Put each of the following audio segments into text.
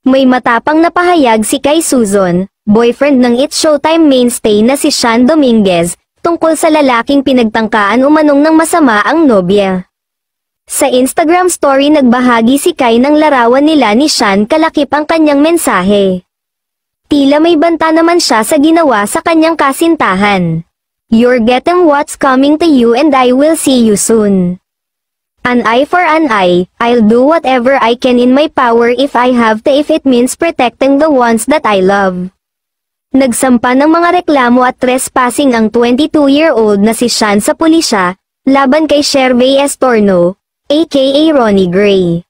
May matapang na pahayag si Kai Suzon, boyfriend ng It's Showtime mainstay na si Sean Dominguez, tungkol sa lalaking pinagtangkaan umanong ng masama ang nobya. Sa Instagram story nagbahagi si Kai ng larawan nila ni Sean kalakip ang kanyang mensahe. Tila may banta naman siya sa ginawa sa kanyang kasintahan. You're getting what's coming to you and I will see you soon. An eye for an eye, I'll do whatever I can in my power if I have to if it means protecting the ones that I love. Nagsampa ng mga reklamo at trespassing ang 22-year-old na si Sean sa pulisya, laban kay Shervay Estorno, aka Ronnie Gray.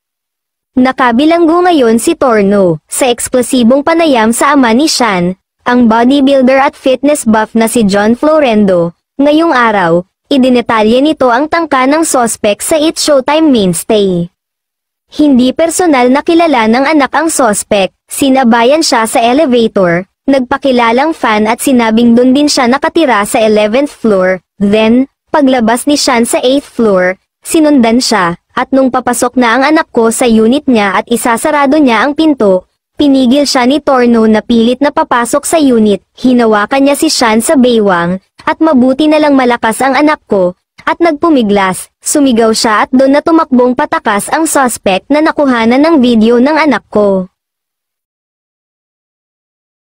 Nakabilanggo ngayon si Torno, sa eksplosibong panayam sa ama ni Sean, ang bodybuilder at fitness buff na si John Florendo. Ngayong araw, idinetalye nito ang tangka ng sospek sa It's Showtime mainstay. Hindi personal na kilala ng anak ang sospek, sinabayan siya sa elevator, nagpakilalang fan at sinabing dun din siya nakatira sa 11th floor, then, paglabas ni Sean sa 8th floor, sinundan siya. At nung papasok na ang anak ko sa unit niya at isasarado niya ang pinto, pinigil siya ni Torno na pilit na papasok sa unit, hinawakan niya si Sean sa baywang, at mabuti na lang malakas ang anak ko, at nagpumiglas, sumigaw siya at doon na tumakbong patakas ang suspect na nakuhanan ng video ng anak ko.